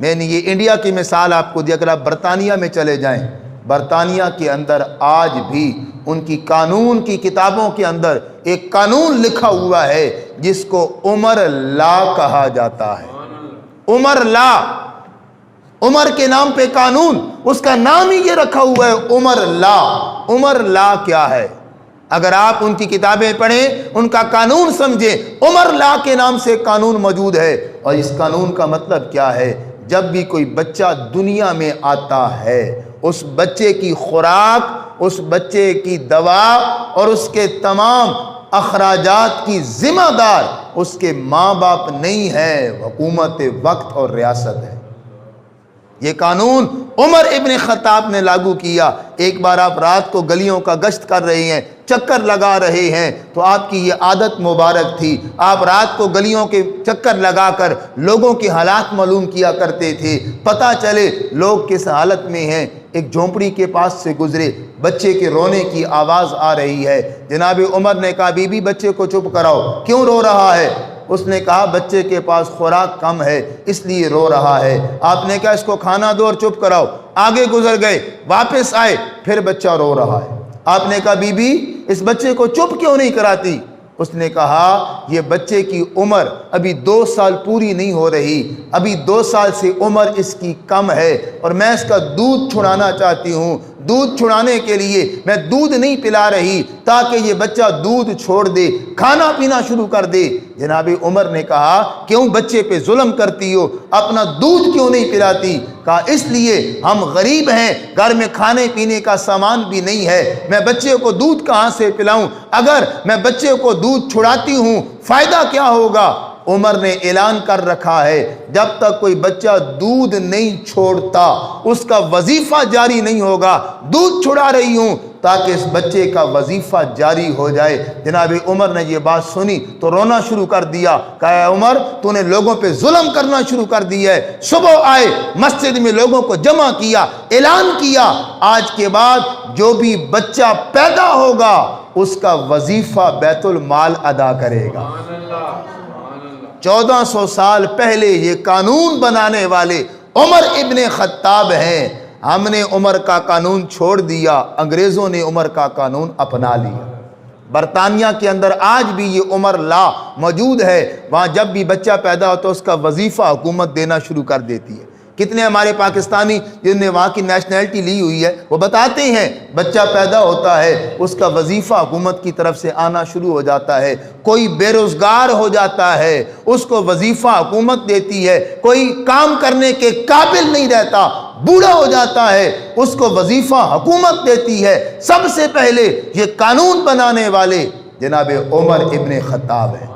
میں نے یہ انڈیا کی مثال آپ کو دی، اگر آپ برطانیہ میں چلے جائیں، برطانیہ کے اندر آج بھی ان کی قانون کی کتابوں کے اندر ایک قانون لکھا ہوا ہے جس کو عمر لا کہا جاتا ہے۔ عمر لا، عمر کے نام پہ قانون، اس کا نام ہی یہ رکھا ہوا ہے عمر لا۔ عمر لا کیا ہے؟ اگر آپ ان کی کتابیں پڑھیں، ان کا قانون سمجھیں، عمر لا کے نام سے قانون موجود ہے۔ اور اس قانون کا مطلب کیا ہے؟ جب بھی کوئی بچہ دنیا میں آتا ہے، اس بچے کی خوراک، اس بچے کی دوا اور اس کے تمام اخراجات کی ذمہ دار اس کے ماں باپ نہیں ہے، حکومت وقت اور ریاست ہے۔ یہ قانون عمر ابن خطاب نے لاگو کیا۔ ایک بار آپ رات کو گلیوں کا گشت کر رہے ہیں، چکر لگا رہے ہیں، تو آپ کی یہ عادت مبارک تھی، آپ رات کو گلیوں کے چکر لگا کر لوگوں کے حالات معلوم کیا کرتے تھے، پتہ چلے لوگ کس حالت میں ہیں۔ ایک جھونپڑی کے پاس سے گزرے، بچے کے رونے کی آواز آ رہی ہے۔ جناب عمر نے کہا بی بی بچے کو چپ کراؤ، کیوں رو رہا ہے؟ اس نے کہا بچے کے پاس خوراک کم ہے اس لیے رو رہا ہے۔ آپ نے کہا اس کو کھانا دو اور چپ کراؤ۔ آگے گزر گئے، واپس آئے، پھر بچہ رو رہا ہے۔ آپ نے کہا بی بی اس بچے کو چپ کیوں نہیں کراتی؟ اس نے کہا یہ بچے کی عمر ابھی 2 سال پوری نہیں ہو رہی، ابھی 2 سال سے عمر اس کی کم ہے، اور میں اس کا دودھ چھڑانا چاہتی ہوں۔ دودھ چھڑانے کے لیے میں دودھ نہیں پلا رہی تاکہ یہ بچہ دودھ چھوڑ دے، کھانا پینا شروع کر دے۔ جناب عمر نے کہا کیوں بچے پہ ظلم کرتی ہو، اپنا دودھ کیوں نہیں پلاتی؟ کہا اس لیے ہم غریب ہیں، گھر میں کھانے پینے کا سامان بھی نہیں ہے، میں بچے کو دودھ کہاں سے پلاؤں؟ اگر میں بچے کو دودھ چھڑاتی ہوں فائدہ کیا ہوگا؟ عمر نے اعلان کر رکھا ہے جب تک کوئی بچہ دودھ نہیں چھوڑتا اس کا وظیفہ جاری نہیں ہوگا۔ دودھ چھڑا رہی ہوں تاکہ اس بچے کا وظیفہ جاری ہو جائے۔ جناب عمر نے یہ بات سنی تو رونا شروع کر دیا، کہا اے عمر تو نے لوگوں پہ ظلم کرنا شروع کر دیا ہے۔ صبح آئے، مسجد میں لوگوں کو جمع کیا، اعلان کیا آج کے بعد جو بھی بچہ پیدا ہوگا اس کا وظیفہ بیت المال ادا کرے گا۔ 1400 سال پہلے یہ قانون بنانے والے عمر ابن خطاب ہیں۔ ہم نے عمر کا قانون چھوڑ دیا، انگریزوں نے عمر کا قانون اپنا لیا۔ برطانیہ کے اندر آج بھی یہ عمر لا موجود ہے، وہاں جب بھی بچہ پیدا ہوتا ہے اس کا وظیفہ حکومت دینا شروع کر دیتی ہے۔ کتنے ہمارے پاکستانی جن نے وہاں کی نیشنلٹی لی ہوئی ہے وہ بتاتے ہیں بچہ پیدا ہوتا ہے اس کا وظیفہ حکومت کی طرف سے آنا شروع ہو جاتا ہے۔ کوئی بے روزگار ہو جاتا ہے اس کو وظیفہ حکومت دیتی ہے، کوئی کام کرنے کے قابل نہیں رہتا بوڑھا ہو جاتا ہے اس کو وظیفہ حکومت دیتی ہے۔ سب سے پہلے یہ قانون بنانے والے جناب عمر ابن خطاب ہیں۔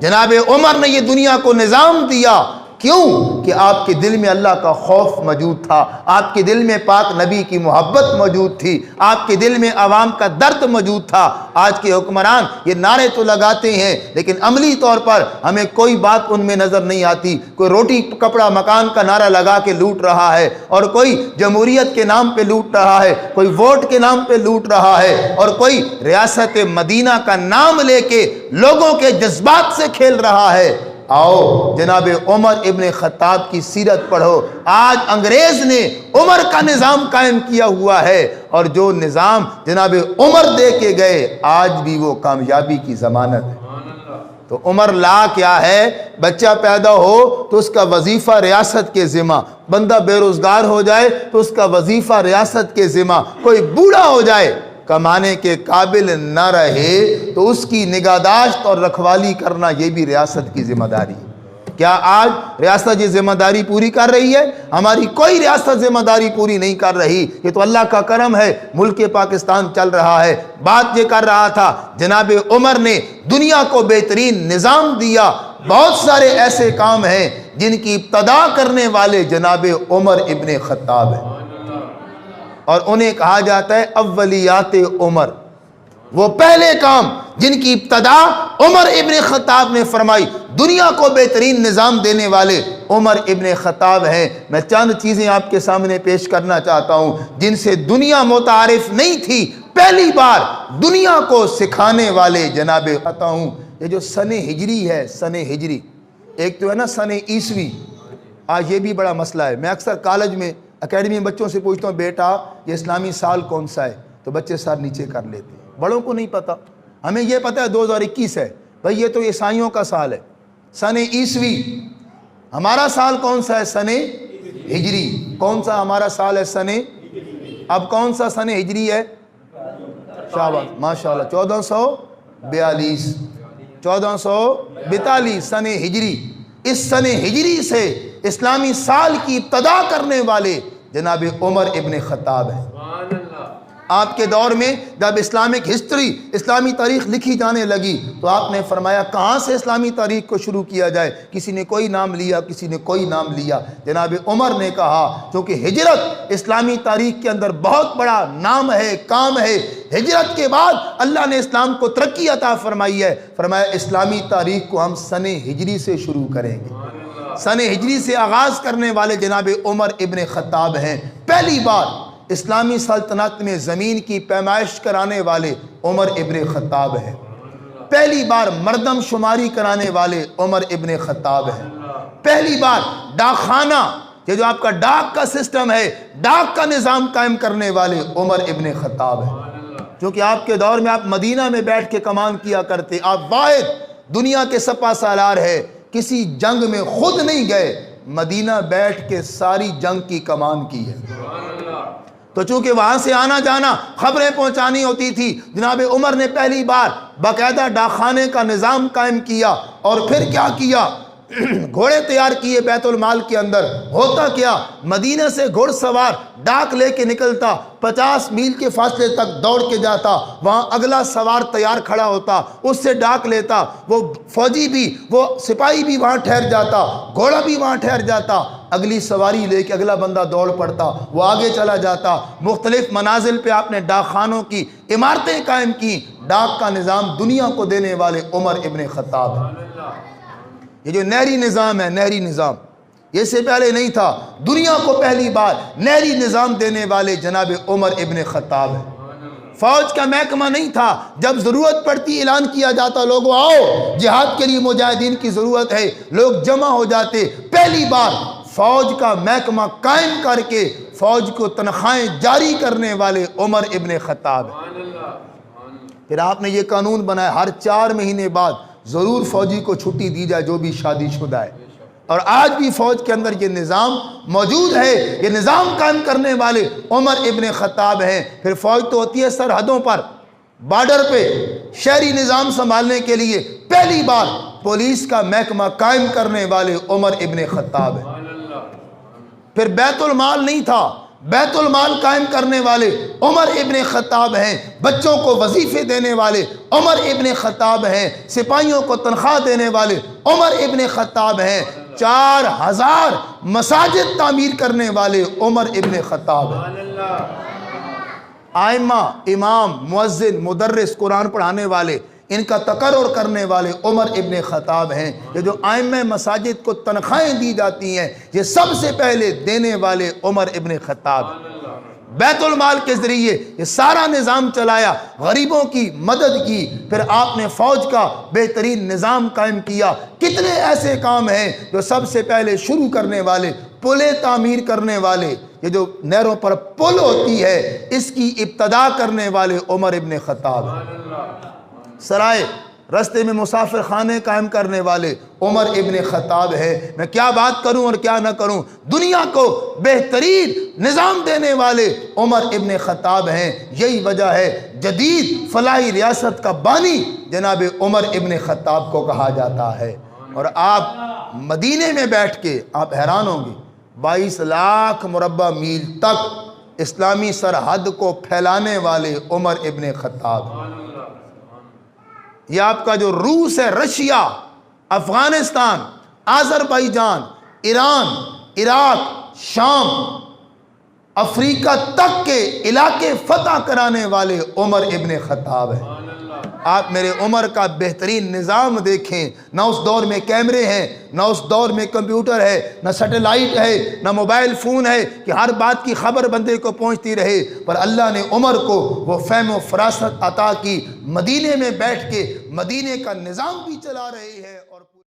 جناب عمر نے یہ دنیا کو نظام دیا، کیوں کہ آپ کے دل میں اللہ کا خوف موجود تھا، آپ کے دل میں پاک نبی کی محبت موجود تھی، آپ کے دل میں عوام کا درد موجود تھا۔ آج کے حکمران یہ نعرے تو لگاتے ہیں لیکن عملی طور پر ہمیں کوئی بات ان میں نظر نہیں آتی۔ کوئی روٹی کپڑا مکان کا نعرہ لگا کے لوٹ رہا ہے، اور کوئی جمہوریت کے نام پہ لوٹ رہا ہے، کوئی ووٹ کے نام پہ لوٹ رہا ہے، اور کوئی ریاست مدینہ کا نام لے کے لوگوں کے جذبات سے کھیل رہا ہے۔ آؤ جناب عمر ابن خطاب کی سیرت پڑھو۔ آج انگریز نے عمر کا نظام قائم کیا ہوا ہے، اور جو نظام جناب عمر دے کے گئے آج بھی وہ کامیابی کی ضمانت ہے۔ تو عمر لا کیا ہے؟ بچہ پیدا ہو تو اس کا وظیفہ ریاست کے ذمہ، بندہ بے روزگار ہو جائے تو اس کا وظیفہ ریاست کے ذمہ، کوئی بوڑھا ہو جائے کمانے کے قابل نہ رہے تو اس کی نگہداشت اور رکھوالی کرنا یہ بھی ریاست کی ذمہ داری ہے۔ کیا آج ریاست یہ ذمہ داری پوری کر رہی ہے؟ ہماری کوئی ریاست ذمہ داری پوری نہیں کر رہی۔ یہ تو اللہ کا کرم ہے ملک پاکستان چل رہا ہے۔ بات یہ کر رہا تھا جناب عمر نے دنیا کو بہترین نظام دیا۔ بہت سارے ایسے کام ہیں جن کی ابتدا کرنے والے جناب عمر ابن خطاب ہیں، اور انہیں کہا جاتا ہے اولیات عمر۔ وہ پہلے کام جن کی ابتدا عمر ابن خطاب نے فرمائی، دنیا کو بہترین نظام دینے والے عمر ابن خطاب ہیں۔ میں چند چیزیں آپ کے سامنے پیش کرنا چاہتا ہوں جن سے دنیا متعارف نہیں تھی، پہلی بار دنیا کو سکھانے والے جناب کہتا ہوں۔ یہ جو سن ہجری ہے، سن ہجری ایک تو ہے نا سن عیسوی، آج یہ بھی بڑا مسئلہ ہے. میں اکثر کالج میں اکیڈمی میں بچوں سے پوچھتا ہوں بیٹا یہ اسلامی سال کون سا ہے, تو بچے سر نیچے کر لیتے ہیں. بڑوں کو نہیں پتہ. ہمیں یہ پتہ ہے 2021 ہے, بھائی یہ تو عیسائیوں کا سال ہے, سن عیسوی. ہمارا سال کون سا ہے؟ سن ہجری. کون سا ہمارا سال ہے؟ سن. اب کون سا سن ہجری ہے؟ شاباش ماشاءاللہ 1442 1442 سن ہجری. اس سن ہجری سے اسلامی سال کی ابتدا کرنے والے جناب عمر ابن خطاب ہیں. آپ کے دور میں جب اسلامک ہسٹری, اسلامی تاریخ لکھی جانے لگی تو آپ نے فرمایا کہاں سے اسلامی تاریخ کو شروع کیا جائے. کسی نے کوئی نام لیا, کسی نے کوئی نام لیا. جناب عمر نے کہا کیونکہ ہجرت اسلامی تاریخ کے اندر بہت بڑا نام ہے, کام ہے. ہجرت کے بعد اللہ نے اسلام کو ترقی عطا فرمائی ہے. فرمایا اسلامی تاریخ کو ہم سن ہجری سے شروع کریں گے. سن ہجری سے آغاز کرنے والے جناب عمر ابن خطاب ہیں. پہلی بار اسلامی سلطنت میں زمین کی پیمائش کرانے والے عمر ابن خطاب ہیں. پہلی بار مردم شماری کرانے والے عمر ابن خطاب ہیں. پہلی بار ڈاکخانہ, یہ جو آپ کا ڈاک کا سسٹم ہے, ڈاک کا نظام قائم کرنے والے عمر ابن خطاب ہیں. کیونکہ آپ کے دور میں آپ مدینہ میں بیٹھ کے کمان کیا کرتے. آپ واحد دنیا کے سپہ سالار ہے, کسی جنگ میں خود نہیں گئے, مدینہ بیٹھ کے ساری جنگ کی کمان کی ہے. تو چونکہ وہاں سے آنا جانا خبریں پہنچانی ہوتی تھی, جناب عمر نے پہلی بار باقاعدہ ڈاکخانے کا نظام قائم کیا. اور پھر کیا کیا؟ گھوڑے تیار کیے بیت المال کے اندر. ہوتا کیا, مدینہ سے گھڑ سوار ڈاک لے کے نکلتا, 50 میل کے فاصلے تک دوڑ کے جاتا, وہاں اگلا سوار تیار کھڑا ہوتا, اس سے ڈاک لیتا. وہ فوجی بھی, وہ سپاہی بھی وہاں ٹھہر جاتا, گھوڑا بھی وہاں ٹھہر جاتا. اگلی سواری لے کے اگلا بندہ دوڑ پڑتا, وہ آگے چلا جاتا. مختلف منازل پہ آپ نے ڈاک خانوں کی عمارتیں قائم کی. ڈاک کا نظام دنیا کو دینے والے عمر ابن خطاب ہیں. یہ جو نہری نظام ہے, نہری نظام, یہ سے پہلے نہیں تھا. دنیا کو پہلی بار نہری نظام دینے والے جناب عمر ابن خطاب ہیں. فوج کا محکمہ نہیں تھا, جب ضرورت پڑتی اعلان کیا جاتا لوگوں آؤ جہاد کے لیے مجاہدین کی ضرورت ہے, لوگ جمع ہو جاتے. پہلی بار فوج کا محکمہ قائم کر کے فوج کو تنخواہیں جاری کرنے والے عمر ابن خطاب ہیں. پھر آپ نے یہ قانون بنایا ہر 4 مہینے بعد ضرور فوجی کو چھٹی دی جائے جو بھی شادی شدہ ہے. اور آج بھی فوج کے اندر یہ نظام موجود ہے. یہ نظام قائم کرنے والے عمر ابن خطاب ہیں. پھر فوج تو ہوتی ہے سرحدوں پر, بارڈر پہ شہری نظام سنبھالنے کے لیے پہلی بار پولیس کا محکمہ قائم کرنے والے عمر ابن خطاب ہیں. پھر بیت المال نہیں تھا, بیت المال قائم کرنے والے عمر ابن خطاب ہیں. بچوں کو وظیفے دینے والے عمر ابن خطاب ہیں. سپاہیوں کو تنخواہ دینے والے عمر ابن خطاب ہیں. 4000 مساجد تعمیر کرنے والے عمر ابن خطاب ہیں. آئمہ, امام, مؤذن, مدرس, قرآن پڑھانے والے, ان کا تقرر کرنے والے عمر ابن خطاب ہیں. یہ جو آئمہ مساجد کو تنخواہیں دی جاتی ہیں یہ سب سے پہلے دینے والے عمر ابن خطاب ہیں. بیت المال کے ذریعے یہ سارا نظام چلایا, غریبوں کی مدد کی. پھر آپ نے فوج کا بہترین نظام قائم کیا. کتنے ایسے کام ہیں جو سب سے پہلے شروع کرنے والے, پلیں تعمیر کرنے والے, یہ جو نہروں پر پل ہوتی ہے اس کی ابتدا کرنے والے عمر ابن خطاب ہیں. سرائے رستے میں مسافر خانے قائم کرنے والے عمر ابن خطاب ہے. میں کیا بات کروں اور کیا نہ کروں, دنیا کو بہترین نظام دینے والے عمر ابن خطاب ہیں. یہی وجہ ہے جدید فلاحی ریاست کا بانی جناب عمر ابن خطاب کو کہا جاتا ہے. اور آپ مدینے میں بیٹھ کے آپ حیران ہوں گے, 22 لاکھ مربع میل تک اسلامی سرحد کو پھیلانے والے عمر ابن خطاب. یہ آپ کا جو روس ہے, رشیا, افغانستان, آذربائیجان, ایران, عراق, شام, افریقہ تک کے علاقے فتح کرانے والے عمر ابن خطاب ہیں. آپ میرے عمر کا بہترین نظام دیکھیں. نہ اس دور میں کیمرے ہیں, نہ اس دور میں کمپیوٹر ہے, نہ سیٹلائٹ ہے, نہ موبائل فون ہے کہ ہر بات کی خبر بندے کو پہنچتی رہے. پر اللہ نے عمر کو وہ فہم و فراست عطا کی, مدینے میں بیٹھ کے مدینے کا نظام بھی چلا رہے ہیں.